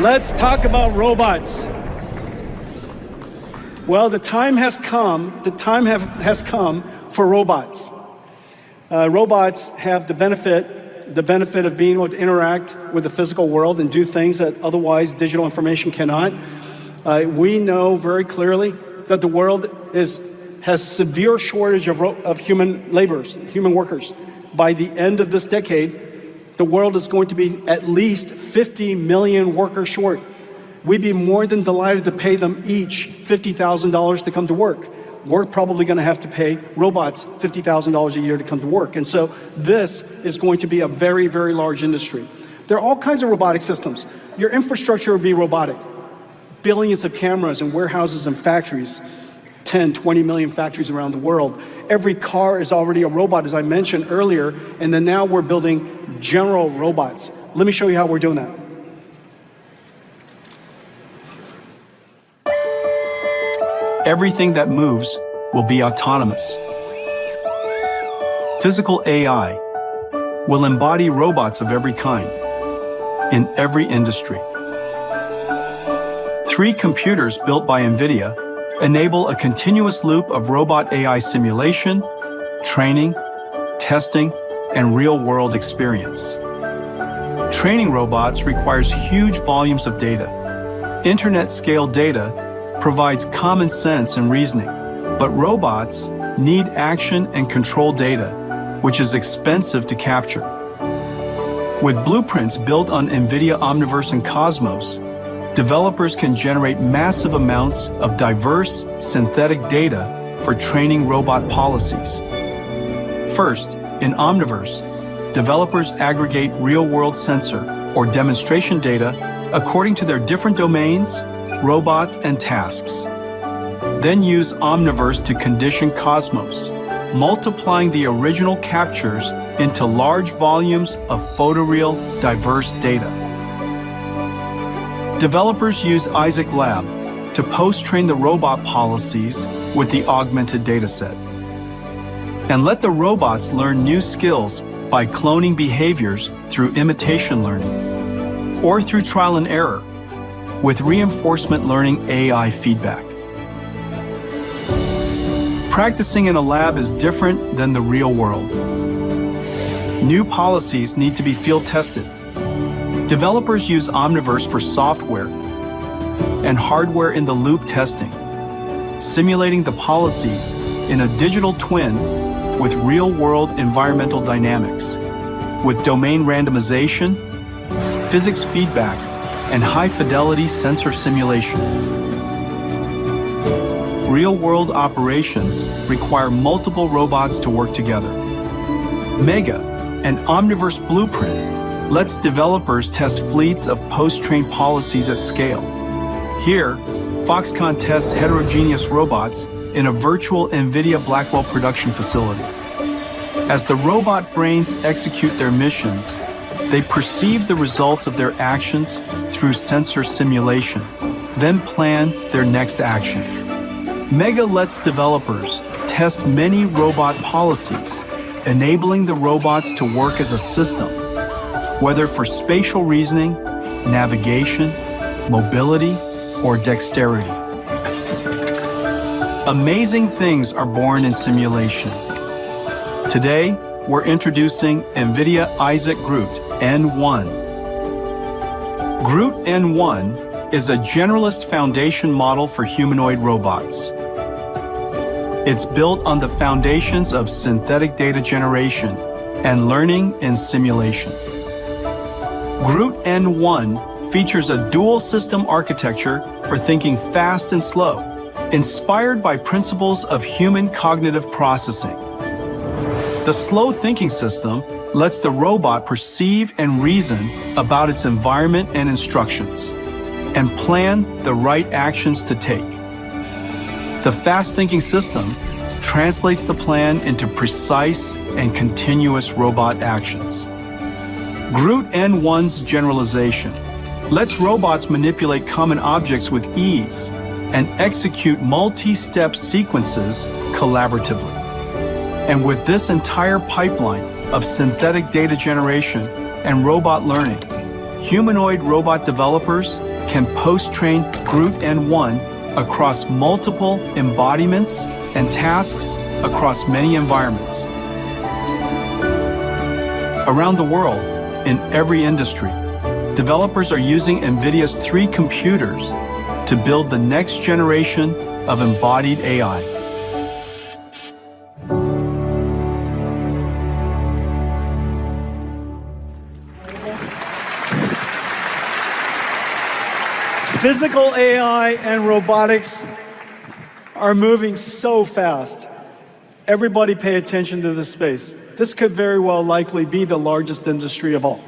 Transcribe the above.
Let's talk about robots. Well, the time has come. The time has come for robots. Robots have the benefit of being able to interact with the physical world and do things that otherwise digital information cannot. We know very clearly that the world has severe shortage of human laborers, human workers. By the end of this decade, the world is going to be at least 50 million workers short. We'd be more than delighted to pay them each $50,000 to come to work. We're probably going to have to pay robots $50,000 a year to come to work. And so this is going to be a very, very large industry. There are all kinds of robotic systems. Your infrastructure will be robotic. Billions of cameras in warehouses and factories, 10, 20 million factories around the world. Every car is already a robot, as I mentioned earlier, and then now we're building general robots. Let me show you how we're doing that. Everything that moves will be autonomous. Physical AI will embody robots of every kind, in every industry. 3 computers built by NVIDIA enable a continuous loop of robot AI simulation, training, testing, and real-world experience. Training robots requires huge volumes of data. Internet-scale data provides common sense and reasoning, but robots need action and control data, which is expensive to capture. With blueprints built on NVIDIA Omniverse and Cosmos, developers can generate massive amounts of diverse, synthetic data for training robot policies. First, in Omniverse, developers aggregate real-world sensor or demonstration data according to their different domains, robots, and tasks. Then use Omniverse to condition Cosmos, multiplying the original captures into large volumes of photoreal, diverse data. Developers use Isaac Lab to post-train the robot policies with the augmented dataset. And let the robots learn new skills by cloning behaviors through imitation learning, or through trial and error, with reinforcement learning AI feedback. Practicing in a lab is different than the real world. New policies need to be field tested. Developers use Omniverse for software and hardware-in-the-loop testing, simulating the policies in a digital twin with real-world environmental dynamics, with domain randomization, physics feedback, and high-fidelity sensor simulation. Real-world operations require multiple robots to work together. Mega, an Omniverse blueprint, lets developers test fleets of post-trained policies at scale. Here, Foxconn tests heterogeneous robots in a virtual NVIDIA Blackwell production facility. As the robot brains execute their missions, they perceive the results of their actions through sensor simulation, then plan their next action. Mega lets developers test many robot policies, enabling the robots to work as a system, whether for spatial reasoning, navigation, mobility, or dexterity. Amazing things are born in simulation. Today, we're introducing NVIDIA Isaac GR00T N1. GR00T N1 is a generalist foundation model for humanoid robots. It's built on the foundations of synthetic data generation and learning in simulation. GR00T N1 features a dual system architecture for thinking fast and slow, inspired by principles of human cognitive processing. The slow thinking system lets the robot perceive and reason about its environment and instructions, and plan the right actions to take. The fast thinking system translates the plan into precise and continuous robot actions. GR00T N1's generalization lets robots manipulate common objects with ease and execute multi-step sequences collaboratively. And with this entire pipeline of synthetic data generation and robot learning, humanoid robot developers can post-train Group N1 across multiple embodiments and tasks across many environments. Around the world, in every industry, developers are using NVIDIA's 3 computers to build the next generation of embodied AI. Physical AI and robotics are moving so fast. Everybody pay attention to this space. This could very well likely be the largest industry of all.